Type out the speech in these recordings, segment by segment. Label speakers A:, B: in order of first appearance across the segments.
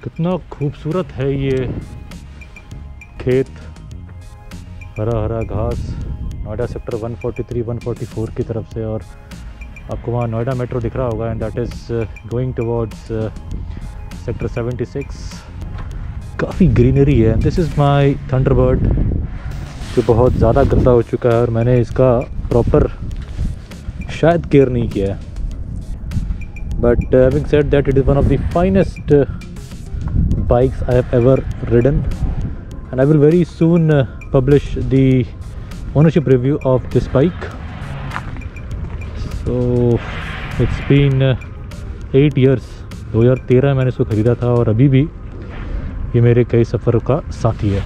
A: कितना खूबसूरत है ये खेत, हरा हरा घास। नोएडा सेक्टर 143 144 की तरफ से, और आपको वहाँ नोएडा मेट्रो दिख रहा होगा, and that is going towards sector 76। काफ़ी ग्रीनरी है। दिस इज़ माय थंडरबर्ड जो बहुत ज़्यादा गंदा हो चुका है और मैंने इसका प्रॉपर शायद केयर नहीं किया है। But having said that, it is one of the finest bikes I have ever ridden, and I will very soon publish the ownership review of this bike. So it's been 8 years। 2013 मैंने इसको ख़रीदा था और अभी भी ये मेरे कई सफ़र का साथी है।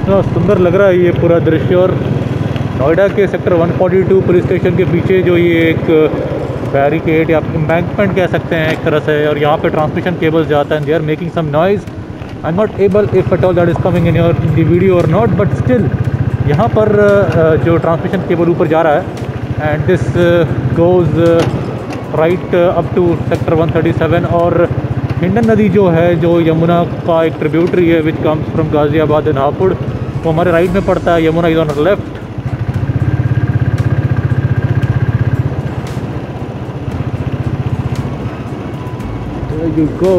A: इतना सुंदर लग रहा है ये पूरा दृश्य। और नोएडा के सेक्टर 142 पुलिस स्टेशन के पीछे जो ये एक बैरिकेड या एम्बैंकमेंट कह सकते हैं एक तरह से, और यहाँ पे ट्रांसमिशन केबल्स जाता है, they are making some noise. I am not able if at all that is coming in your the video और नॉट, बट स्टिल यहाँ पर जो ट्रांसमिशन केबल ऊपर जा रहा है, and this goes right up to sector 137। और हिंडन नदी जो है, जो यमुना का एक ट्रिब्यूटरी है which comes from Ghaziabad and Hapur, वो हमारे राइट में पड़ता है। Yamuna is on the left. There you go।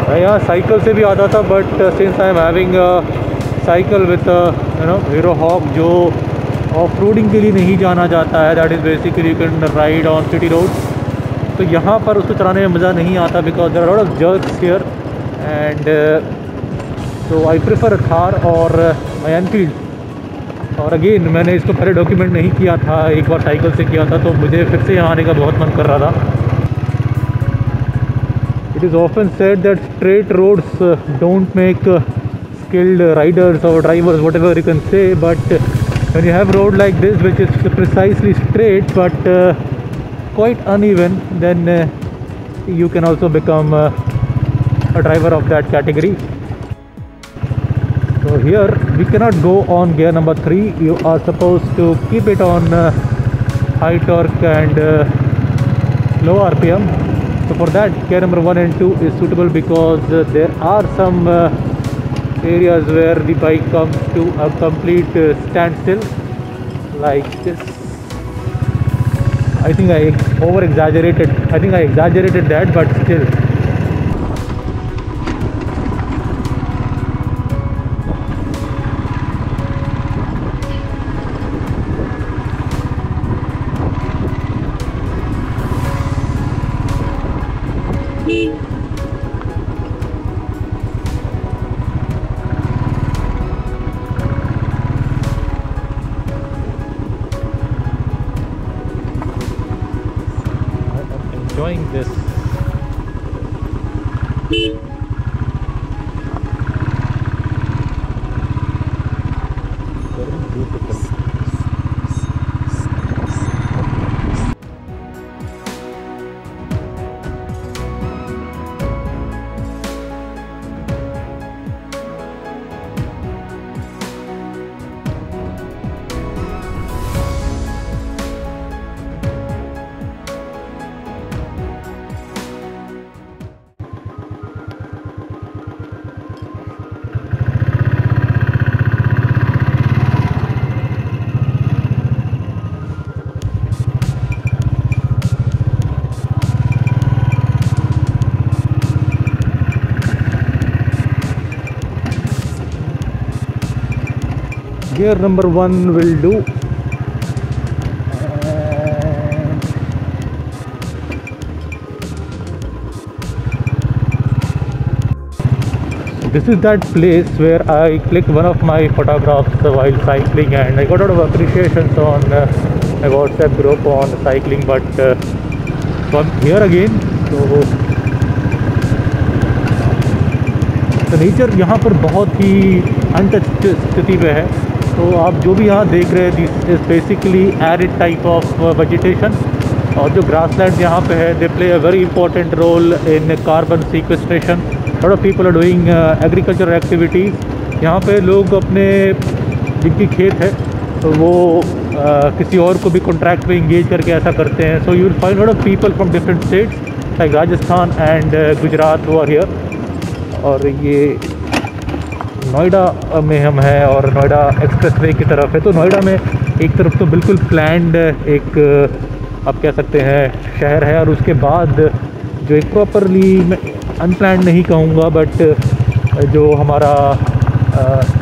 A: मैं यहाँ साइकिल से भी आता था, but since I am having cycle with Hero Hawk जो ऑफ रोडिंग के लिए नहीं जाना जाता है, that is basically you can ride on city roads, तो यहाँ पर उसको चलाने में मज़ा नहीं आता because there are lot of jerks here, and so I prefer Thar और माई एनफील्ड। और अगेन मैंने इसको पहले डॉक्यूमेंट नहीं किया था, एक बार साइकिल से किया था, तो मुझे फिर से यहाँ आने का बहुत मन कर रहा था। It is often said that straight roads don't make skilled riders or drivers, whatever you can say, but when you have road like this which is precisely straight but quite uneven, then you can also become a driver of that category. So here we cannot go on gear number 3. You are supposed to keep it on high torque and low RPM. So for that, gear number 1 and 2 is suitable, because there are some areas where the bike comes to a complete standstill like this. I think I exaggerated that, but still. Enjoying this. Very beautiful. Gear number 1 will do. This is that place where I clicked one of my photographs while cycling, and I got a lot of appreciations on my WhatsApp group on cycling. But so I'm here again. तो nature यहाँ पर बहुत ही untouched स्थिति में है. तो आप जो भी यहाँ देख रहे हैं, this is basically arid type of vegetation. और जो ग्रासलैंड यहाँ पे है, they play a very important role in carbon sequestration. Lot of people are doing agriculture activities. यहाँ पे लोग अपने जिनकी खेत है तो वो किसी और को भी कॉन्ट्रैक्ट में इंगेज करके ऐसा करते हैं. So you will find lot of people from different states like Rajasthan and Gujarat who are here. और ये नोएडा में हम हैं और नोएडा एक्सप्रेसवे की तरफ है. तो नोएडा में एक तरफ तो बिल्कुल प्लान्ड एक आप कह सकते हैं शहर है, और उसके बाद जो एक प्रॉपरली मैं अनप्लान्ड नहीं कहूँगा, बट जो हमारा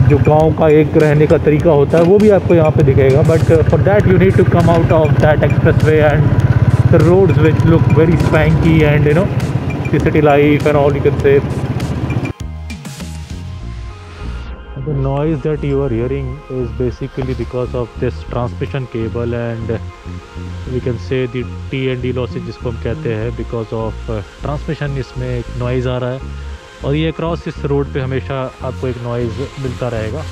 A: जो गांव का एक रहने का तरीका होता है वो भी आपको यहाँ पे दिखेगा. But for that you need to come out of that expressway and the roads which look very spanky and the city life and all you can say. The noise that you are hearing is basically because of this transmission cable, and we can say the T&D losses जिसको हम कहते हैं, because of transmission इसमें एक noise आ रहा है. और ये क्रॉस इस रोड पे हमेशा आपको एक noise मिलता रहेगा.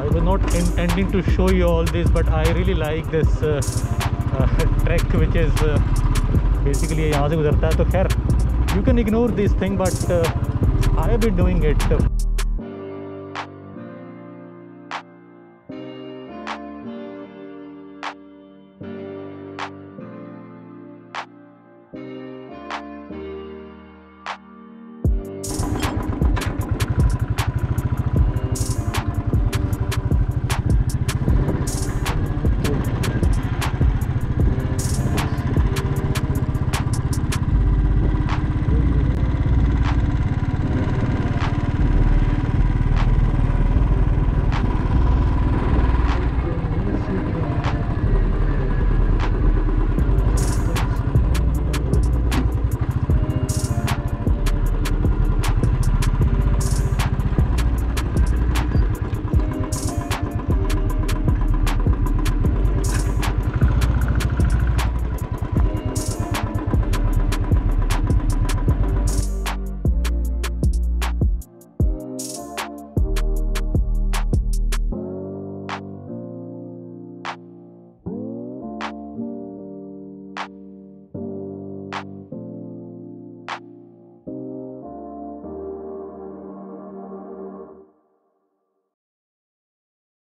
A: I was not intending to show you all this, but I really like this trek which is basically यहाँ से गुजरता है. तो खैर you can ignore this thing, but I have been doing it.